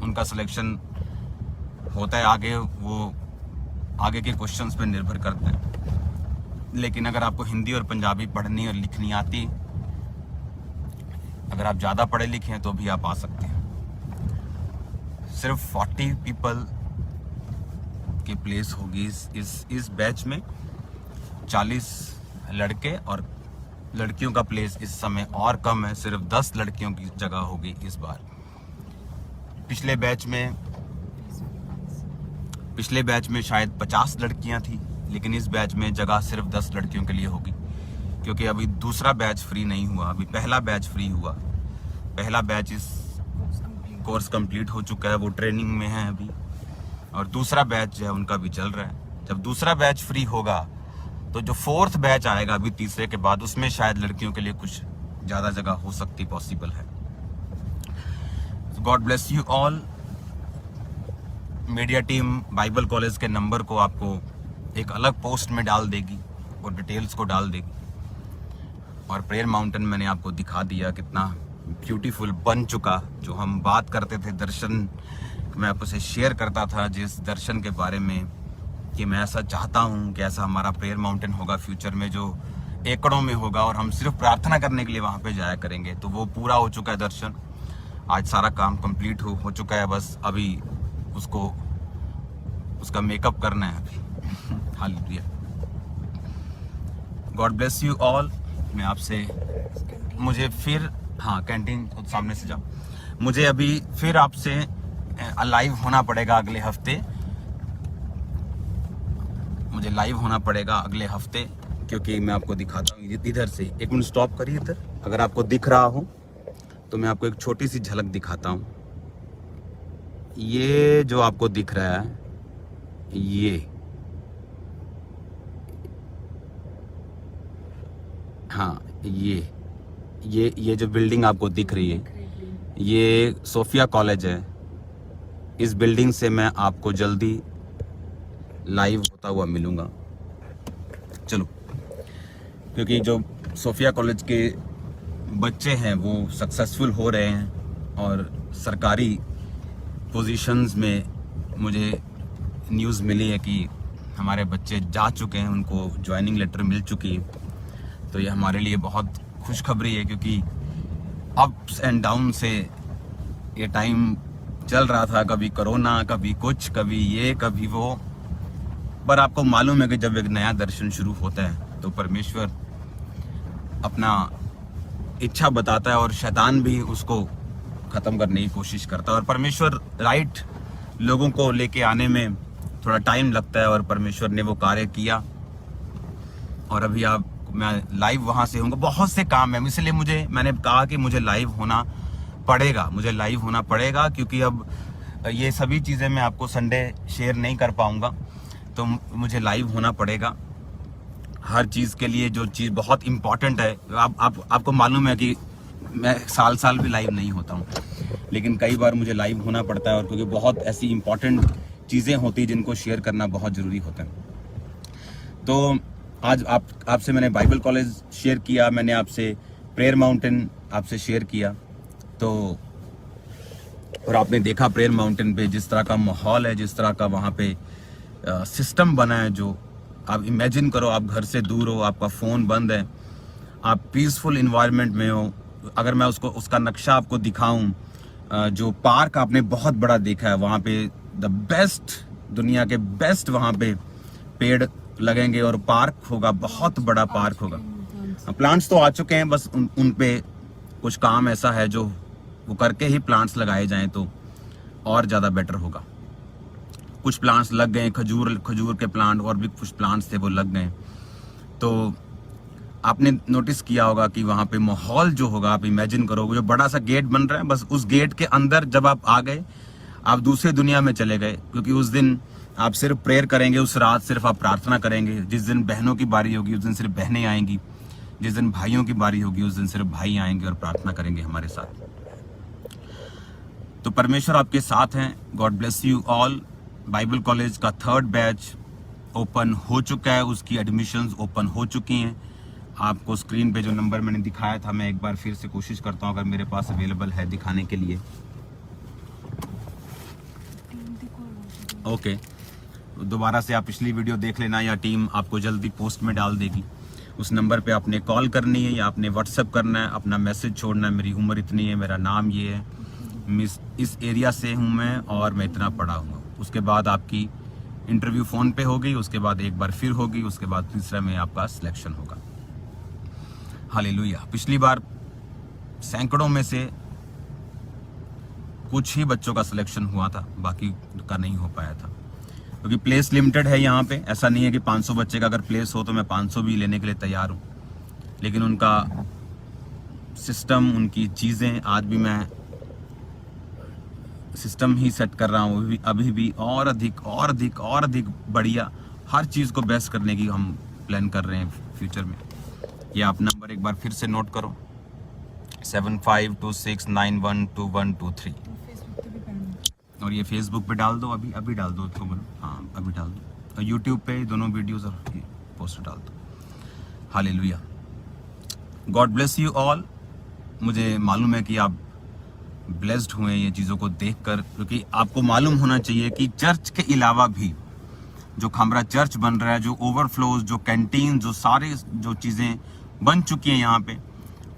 B: उनका सिलेक्शन होता है आगे, वो आगे के क्वेश्चंस पे निर्भर करता है। लेकिन अगर आपको हिंदी और पंजाबी पढ़नी और लिखनी आती, अगर आप ज़्यादा पढ़े लिखे हैं तो भी आप आ सकते हैं। सिर्फ 40 पीपल की प्लेस होगी इस बैच में। 40 लड़के और लड़कियों का प्लेस इस समय और कम है, सिर्फ 10 लड़कियों की जगह होगी इस बार। पिछले बैच में शायद 50 लड़कियां थी, लेकिन इस बैच में जगह सिर्फ 10 लड़कियों के लिए होगी, क्योंकि अभी दूसरा बैच फ्री नहीं हुआ, अभी पहला बैच फ्री हुआ। पहला बैच इस कोर्स कंप्लीट हो चुका है, वो ट्रेनिंग में है अभी, और दूसरा बैच जो है उनका भी चल रहा है। जब दूसरा बैच फ्री होगा तो जो 4th बैच आएगा अभी तीसरे के बाद, उसमें शायद लड़कियों के लिए कुछ ज़्यादा जगह हो सकती, पॉसिबल है। God bless you all. Media team Bible college के नंबर को आपको एक अलग पोस्ट में डाल देगी और डिटेल्स को डाल देगी। और प्रेयर माउंटेन मैंने आपको दिखा दिया कितना ब्यूटीफुल बन चुका। जो हम बात करते थे, दर्शन मैं आपसे शेयर करता था जिस दर्शन के बारे में, कि मैं ऐसा चाहता हूँ कि ऐसा हमारा प्रेयर माउंटेन होगा फ्यूचर में, जो एकड़ों में होगा और हम सिर्फ प्रार्थना करने के लिए वहाँ पे जाया करेंगे। तो वो पूरा हो चुका है दर्शन। आज सारा काम कंप्लीट हो चुका है, बस अभी उसका मेकअप करना है अभी। Hallelujah. God bless you all. मैं आपसे कैंटीन सामने से जाओ। मुझे अभी फिर आपसे लाइव होना पड़ेगा अगले हफ्ते। मुझे लाइव होना पड़ेगा अगले हफ्ते, क्योंकि मैं आपको दिखाता हूँ इधर से। एक मिनट स्टॉप करिए इधर। अगर आपको दिख रहा हो तो मैं आपको एक छोटी सी झलक दिखाता हूँ। ये जो आपको दिख रहा है, ये जो बिल्डिंग आपको दिख रही है, ये सोफिया कॉलेज है। इस बिल्डिंग से मैं आपको जल्दी लाइव होता हुआ मिलूंगा। चलो, क्योंकि जो सोफिया कॉलेज के बच्चे हैं वो सक्सेसफुल हो रहे हैं और सरकारी पोजीशंस में मुझे न्यूज़ मिली है कि हमारे बच्चे जा चुके हैं, उनको ज्वाइनिंग लेटर मिल चुकी है। तो ये हमारे लिए बहुत खुशखबरी है, क्योंकि अप्स एंड डाउन से ये टाइम चल रहा था। कभी कोरोना, कभी कुछ, कभी ये, कभी वो। पर आपको मालूम है कि जब एक नया दर्शन शुरू होता है तो परमेश्वर अपना इच्छा बताता है और शैतान भी उसको ख़त्म करने की कोशिश करता है। और परमेश्वर राइट लोगों को लेके आने में थोड़ा टाइम लगता है, और परमेश्वर ने वो कार्य किया। और अभी मैं लाइव वहाँ से हूँ। बहुत से काम है, इसलिए मैंने कहा कि मुझे लाइव होना पड़ेगा, क्योंकि अब ये सभी चीज़ें मैं आपको संडे शेयर नहीं कर पाऊँगा, तो मुझे लाइव होना पड़ेगा हर चीज़ के लिए। जो चीज़ बहुत इम्पॉर्टेंट है, आपको मालूम है कि मैं साल भी लाइव नहीं होता हूँ, लेकिन कई बार मुझे लाइव होना पड़ता है, और क्योंकि बहुत ऐसी इम्पॉर्टेंट चीज़ें होती हैं जिनको शेयर करना बहुत ज़रूरी होता है। तो आज आपसे मैंने बाइबल कॉलेज शेयर किया, मैंने आपसे प्रेयर माउंटेन आपसे शेयर किया। तो और आपने देखा प्रेयर माउंटेन पे जिस तरह का माहौल है, जिस तरह का वहाँ पे सिस्टम बना है, जो आप इमेजिन करो, आप घर से दूर हो, आपका फ़ोन बंद है, आप पीसफुल इन्वायरमेंट में हो। अगर मैं उसका नक्शा आपको दिखाऊं, जो पार्क आपने बहुत बड़ा देखा है, वहाँ पे द बेस्ट, दुनिया के बेस्ट वहाँ पे पेड़ लगेंगे और पार्क होगा, बहुत बड़ा पार्क होगा। प्लांट्स तो आ चुके हैं, बस उन पे कुछ काम ऐसा है जो वो करके ही प्लांट्स लगाए जाएं तो और ज़्यादा बेटर होगा। कुछ प्लांट्स लग गए, खजूर के प्लांट और भी कुछ प्लांट्स थे वो लग गए। तो आपने नोटिस किया होगा कि वहां पे माहौल जो होगा, आप इमेजिन करो जो बड़ा सा गेट बन रहा है, बस उस गेट के अंदर जब आप आ गए आप दूसरी दुनिया में चले गए, क्योंकि उस दिन आप सिर्फ प्रेयर करेंगे, उस रात सिर्फ आप प्रार्थना करेंगे। जिस दिन बहनों की बारी होगी उस दिन सिर्फ बहनें आएंगी, जिस दिन भाइयों की बारी होगी उस दिन सिर्फ भाई आएंगे और प्रार्थना करेंगे हमारे साथ। तो परमेश्वर आपके साथ हैं। God bless you all. Bible college का 3rd बैच ओपन हो चुका है, उसकी एडमिशंस ओपन हो चुकी हैं। आपको स्क्रीन पे जो नंबर मैंने दिखाया था, मैं एक बार फिर से कोशिश करता हूं, अगर मेरे पास अवेलेबल है दिखाने के लिए। ओके, दोबारा से आप पिछली वीडियो देख लेना, या टीम आपको जल्दी पोस्ट में डाल देगी। उस नंबर पे आपने कॉल करनी है या आपने व्हाट्सएप करना है, अपना मैसेज छोड़ना है, मेरी उम्र इतनी है, मेरा नाम ये है, इस एरिया से हूँ मैं और मैं इतना पढ़ा हूँ। उसके बाद आपकी इंटरव्यू फ़ोन पे होगी, उसके बाद एक बार फिर होगी, उसके बाद तीसरा में आपका सिलेक्शन होगा। हालेलुया। पिछली बार सैकड़ों में से कुछ ही बच्चों का सिलेक्शन हुआ था, बाकी का नहीं हो पाया था, क्योंकि प्लेस लिमिटेड है यहाँ पे। ऐसा नहीं है कि 500 बच्चे का अगर प्लेस हो तो मैं 500 भी लेने के लिए तैयार हूँ, लेकिन उनका सिस्टम, उनकी चीज़ें, आज भी मैं सिस्टम ही सेट कर रहा हूँ अभी भी, और अधिक बढ़िया हर चीज़ को बेस्ट करने की हम प्लान कर रहे हैं फ्यूचर में। ये आप नंबर एक बार फिर से नोट करो, 7526912123। और ये फेसबुक पे डाल दो, अभी डाल दो उसको, बोलो हाँ अभी डाल दो, और यूट्यूब पे दोनों वीडियोस और पोस्टर डाल दो। Hallelujah. God bless you all. मुझे मालूम है कि आप ब्लेस्ड हुए ये चीज़ों को देखकर, क्योंकि आपको मालूम होना चाहिए कि चर्च के अलावा भी जो खामरा चर्च बन रहा है, जो ओवरफ्लोज, जो कैंटीन, जो सारे जो चीज़ें बन चुकी हैं यहाँ पे,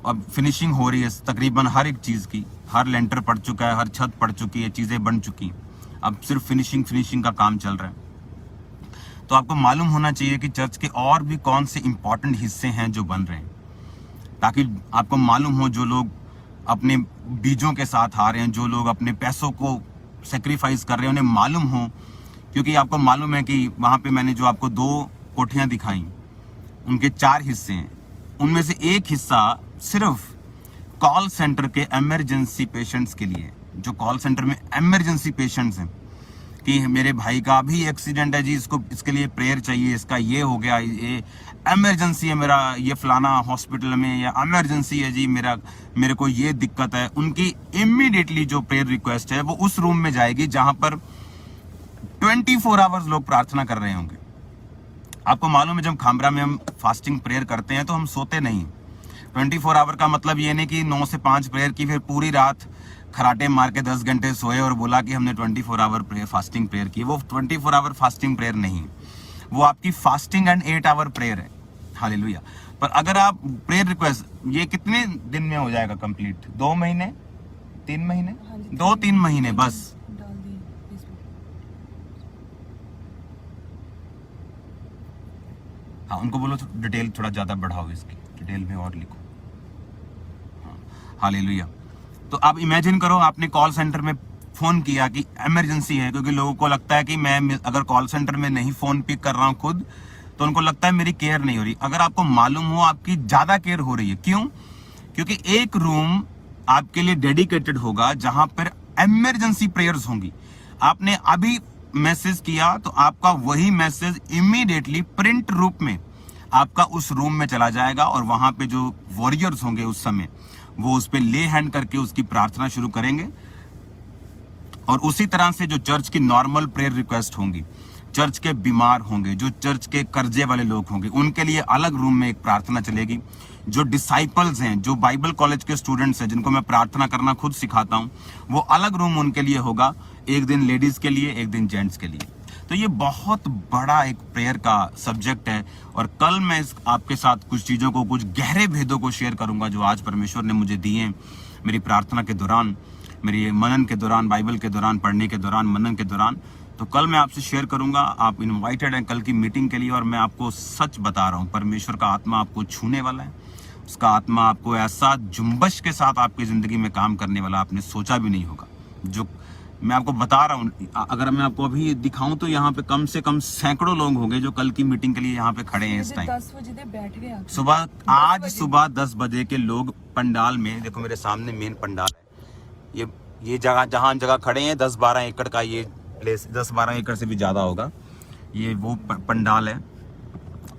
B: अब फिनिशिंग हो रही है तकरीबन हर एक चीज़ की, हर लेंटर पड़ चुका है, हर छत पड़ चुकी है, चीज़ें बन चुकी हैं, अब सिर्फ फिनिशिंग का काम चल रहा है। तो आपको मालूम होना चाहिए कि चर्च के और भी कौन से इंपॉर्टेंट हिस्से हैं जो बन रहे हैं, ताकि आपको मालूम हो, जो लोग अपने बीजों के साथ आ रहे हैं, जो लोग अपने पैसों को सेक्रीफाइस कर रहे हैं, उन्हें मालूम हो। क्योंकि आपको मालूम है कि वहाँ पे मैंने जो आपको 2 कोठियाँ दिखाई, उनके 4 हिस्से हैं, उनमें से एक हिस्सा सिर्फ कॉल सेंटर के इमरजेंसी पेशेंट्स के लिए, जो कॉल सेंटर में इमरजेंसी पेशेंट्स हैं कि मेरे भाई का अभी एक्सीडेंट है जी, इसके लिए प्रेयर चाहिए, इसका ये हो गया, ये इमरजेंसी है, मेरा ये फलाना हॉस्पिटल में, या इमरजेंसी है जी, मेरे को ये दिक्कत है, उनकी इमीडिएटली जो प्रेयर रिक्वेस्ट है वो उस रूम में जाएगी जहां पर 24 आवर्स लोग प्रार्थना कर रहे होंगे। आपको मालूम है, जब खामरा में हम फास्टिंग प्रेयर करते हैं तो हम सोते नहीं। 24 आवर का मतलब ये नहीं कि 9 से 5 प्रेयर की, फिर पूरी रात खराटे मार के 10 घंटे सोए और बोला कि हमने 24 आवर फास्टिंग प्रेयर की। वो 24 आवर फास्टिंग प्रेयर नहीं, वो आपकी फास्टिंग एंड 8 आवर प्रेयर है। हालेलुया। पर अगर आप प्रेयर रिक्वेस्ट, ये कितने दिन में हो जाएगा कंप्लीट? 2 महीने, 3 महीने, 2-3 महीने बस। हाँ, उनको बोलो डिटेल थोड़ा ज्यादा बढ़ाओ, इसकी डिटेल में और लिखो। हाँ, हालेलुया। तो आप इमेजिन करो, आपने कॉल सेंटर में फोन किया कि इमरजेंसी है, क्योंकि लोगों को लगता है कि मैं अगर कॉल सेंटर में नहीं फोन पिक कर रहा हूं खुद, तो उनको लगता है मेरी केयर नहीं हो रही। अगर आपको मालूम हो, आपकी ज्यादा केयर हो रही है। क्यों? क्योंकि एक रूम आपके लिए डेडिकेटेड होगा जहां पर इमरजेंसी प्रेयर्स होंगी। आपने अभी मैसेज किया तो आपका वही मैसेज इमीडिएटली प्रिंट रूप में आपका उस रूम में चला जाएगा, और वहां पे जो वॉरियर्स होंगे उस समय, वो उस पे ले हैंड करके उसकी प्रार्थना शुरू करेंगे। और उसी तरह से जो चर्च की नॉर्मल प्रेयर रिक्वेस्ट होंगी, चर्च के बीमार होंगे, जो चर्च के कर्जे वाले लोग होंगे, उनके लिए अलग रूम में एक प्रार्थना चलेगी। जो डिसाइपल्स हैं, जो बाइबल कॉलेज के स्टूडेंट्स हैं, जिनको मैं प्रार्थना करना खुद सिखाता हूं, वो अलग रूम उनके लिए होगा। एक दिन लेडीज के लिए, एक दिन जेंट्स के लिए। तो ये बहुत बड़ा एक प्रेयर का सब्जेक्ट है। और कल मैं आपके साथ कुछ चीजों को, कुछ गहरे भेदों को शेयर करूंगा जो आज परमेश्वर ने मुझे दिए मेरी प्रार्थना के दौरान, मेरी मनन के दौरान, बाइबल के दौरान, पढ़ने के दौरान, मनन के दौरान। तो कल मैं आपसे शेयर करूंगा। आप इनवाइटेड हैं कल की मीटिंग के लिए। और मैं आपको सच बता रहा हूं, परमेश्वर का आत्मा आपको छूने वाला है। उसका आत्मा आपको ऐसा जुम्बश के साथ आपकी जिंदगी में काम करने वाला आपने सोचा भी नहीं होगा। जो मैं आपको बता रहा हूँ, अगर मैं आपको अभी दिखाऊं तो यहाँ पे कम से कम सैकड़ों लोग होंगे जो कल की मीटिंग के लिए यहाँ पे खड़े हैं इस टाइम।
A: 10 बजे दे बैठ गए आप।
B: सुबह, आज सुबह 10 बजे के लोग पंडाल में, देखो मेरे सामने मेन पंडाल है, ये जगह जहाँ हम जगह खड़े हैं 10-12 एकड़ का ये प्लेस, 10-12 एकड़ से भी ज्यादा होगा, ये वो पंडाल है।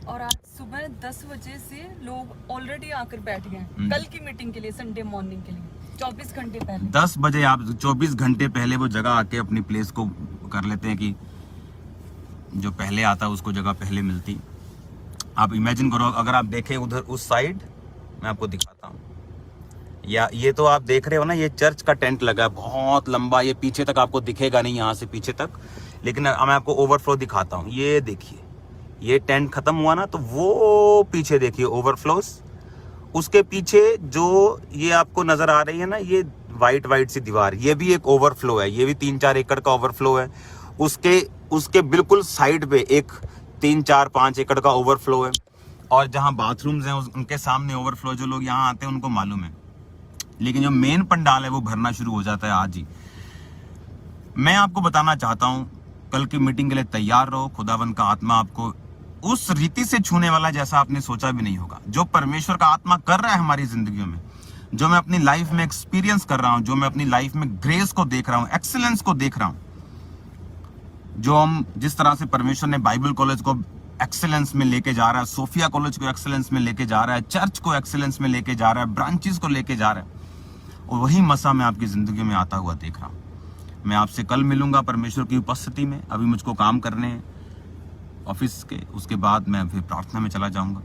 A: और आज सुबह 10 बजे से लोग ऑलरेडी आकर बैठ गए हैं कल की मीटिंग के लिए, संडे मॉर्निंग के लिए 24 घंटे पहले।
B: 10 बजे आप 24 घंटे पहले वो जगह आके अपनी प्लेस को कर लेते हैं कि जो पहले आता है उसको जगह पहले मिलती। आप इमेजिन करो, अगर आप देखें उधर उस साइड, मैं आपको दिखाता हूँ, या ये तो आप देख रहे हो ना, ये चर्च का टेंट लगा है बहुत लंबा, ये पीछे तक आपको दिखेगा नहीं, यहाँ से पीछे तक, लेकिन मैं आपको ओवरफ्लो दिखाता हूँ। ये देखिए, ये टेंट खत्म हुआ ना तो वो पीछे देखिए ओवरफ्लोस, उसके पीछे जो ये आपको नजर आ रही है ना, ये वाइट सी दीवार, ये भी एक ओवरफ्लो है, ये भी 3-4 एकड़ का ओवरफ्लो है। उसके बिल्कुल साइड पे एक 3-4-5 एकड़ का ओवरफ्लो है, और जहाँ बाथरूम्स हैं उनके सामने ओवरफ्लो, जो लोग यहाँ आते हैं उनको मालूम है। लेकिन जो मेन पंडाल है वो भरना शुरू हो जाता है आज ही। मैं आपको बताना चाहता हूँ, कल की मीटिंग के लिए तैयार रहो। खुदावन का आत्मा आपको उस रीति से छूने वाला जैसा आपने सोचा भी नहीं होगा। जो परमेश्वर का आत्मा कर रहा है हमारी जिंदगियों में, जो मैं अपनी लाइफ में एक्सपीरियंस कर रहा हूं, जो मैं अपनी लाइफ में ग्रेस को देख रहा हूं, एक्सीलेंस को देख रहा हूं, जो हम जिस तरह से परमेश्वर ने बाइबल कॉलेज को एक्सीलेंस में लेके जा रहा है, सोफिया कॉलेज को एक्सीलेंस में लेके जा रहा है, चर्च को एक्सीलेंस में लेके जा रहा है, ब्रांचेस को लेके जा रहा है, और वही मसा मैं आपकी जिंदगी में आता हुआ देख रहा हूं। मैं आपसे कल मिलूंगा परमेश्वर की उपस्थिति में। अभी मुझको काम करने हैं ऑफिस के, उसके बाद मैं फिर प्रार्थना में चला जाऊंगा,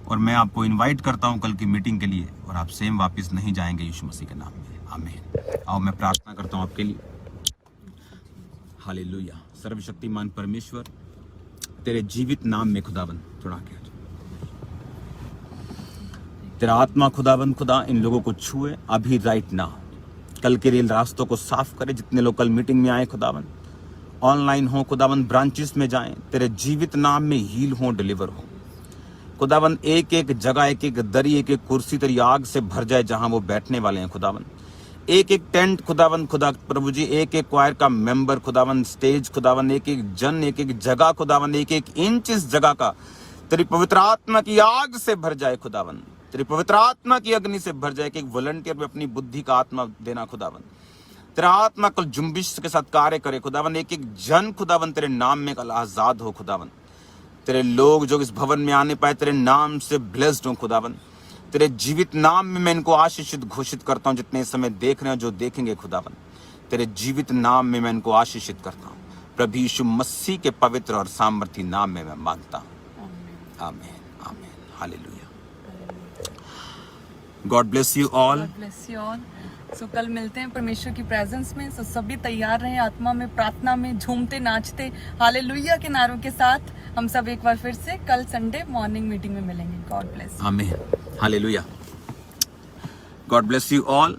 B: और मैं आपको इनवाइट करता हूं कल की मीटिंग के लिए, और आप सेम वापस नहीं जाएंगे यीशु मसीह के नाम में। आमीन। आओ मैं प्रार्थना करता हूं आपके लिए। हालेलुया। सर्वशक्तिमान परमेश्वर, तेरे जीवित नाम में खुदावन, थोड़ा आगे आ जाओ, तेरा आत्मा खुदावन खुदा इन लोगों को छुए अभी राइट नाउ। कल के लिए रास्तों को साफ करे। जितने लोग कल मीटिंग में आए खुदावन, ऑनलाइन हो खुदावन, ब्रांचेस में जाएं, तेरे जीवित नाम में हील हो, डिलीवर हो खुदावन। एक एक जगह, एक एक दरी, एक एक कुर्सी तेरी आग से भर जाए जहां वो बैठने वाले हैं खुदावन। एक एक टेंट खुदावन, खुदा प्रभु जी, एक एक क्वायर का मेंबर खुदावन, स्टेज खुदावन, एक एक जन, एक एक जगह खुदावन, एक एक इंच इस जगह का तेरी पवित्र आत्मा की आग से भर जाए खुदावन। तेरी पवित्र आत्मा की अग्नि से भर जाए। एक वॉलंटियर में अपनी बुद्धि का आत्मा देना खुदावन। तेरा आत्मा कल जुम्बिश के साथ कार्य करे खुदावन। एक एक जन खुदावन तेरे नाम में कल आजाद हो खुदावन। तेरे लोग जो इस भवन में आने पाए तेरे नाम से ब्लेस्ड हो खुदावन। तेरे जीवित नाम में मैं इनको आशीषित घोषित करता हूँ। जितने समय देख रहे हैं, जो देखेंगे खुदावन, तेरे जीवित नाम में मैं इनको आशीषित करता हूँ। प्रभु यीशु मसीह के पवित्र और सामर्थी नाम में मैं मांगता हूँ। आमीन, आमीन, hallelujah. God bless you all.
A: God bless you all. So कल मिलते हैं परमेश्वर की प्रेजेंस में। सो सभी तैयार रहें, आत्मा में, प्रार्थना में, झूमते नाचते हालेलुया के नारों के साथ। हम सब एक बार फिर से कल संडे मॉर्निंग मीटिंग में मिलेंगे। God bless.
B: आमीन, hallelujah. God bless you all.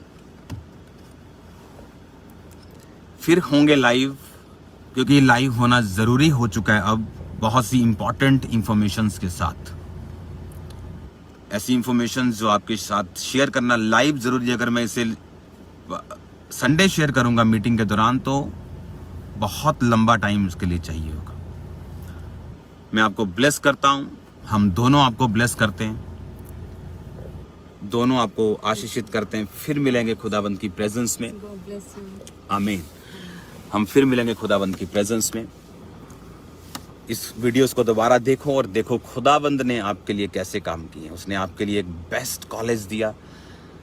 B: फिर होंगे लाइव, क्योंकि लाइव होना जरूरी हो चुका है अब, बहुत सी इंपॉर्टेंट इंफॉर्मेशंस के साथ। ऐसी इंफॉर्मेशन जो आपके साथ शेयर करना लाइव जरूरी है। अगर मैं इसे संडे शेयर करूंगा मीटिंग के दौरान तो बहुत लंबा टाइम उसके लिए चाहिए होगा। मैं आपको ब्लेस करता हूं, हम दोनों आपको ब्लेस करते हैं, दोनों आपको आशीषित करते हैं। फिर मिलेंगे खुदावंद की प्रेजेंस में।
A: God bless you.
B: आमीन। हम फिर मिलेंगे खुदावंद की प्रेजेंस में। इस वीडियोस को दोबारा देखो और देखो खुदावंद ने आपके लिए कैसे काम किए। उसने आपके लिए एक बेस्ट कॉलेज दिया।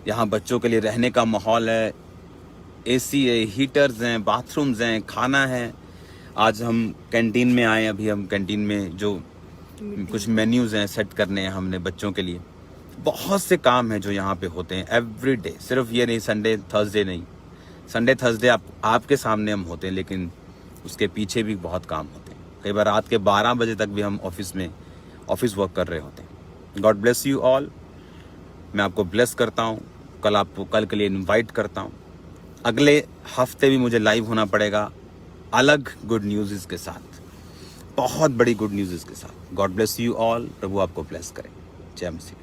B: यहाँ बच्चों के लिए रहने का माहौल है, एसी है, हीटर्स हैं, बाथरूम्स हैं, खाना है। आज हम कैंटीन में आए, अभी हम कैंटीन में जो कुछ मेन्यूज़ हैं सेट करने हैं हमने बच्चों के लिए। बहुत से काम हैं जो यहाँ पे होते हैं एवरी डे। सिर्फ ये नहीं संडे थर्सडे नहीं, संडे थर्सडे आपके सामने हम होते हैं, लेकिन उसके पीछे भी बहुत काम होते हैं। कई बार रात के 12 बजे तक भी हम ऑफिस वर्क कर रहे होते हैं। God bless you all. मैं आपको ब्लेस करता हूँ। कल के लिए इनवाइट करता हूँ। अगले हफ्ते भी मुझे लाइव होना पड़ेगा अलग गुड न्यूज़ के साथ, बहुत बड़ी गुड न्यूज़ के साथ। God bless you all. प्रभु आपको ब्लेस करे। जय मसीह।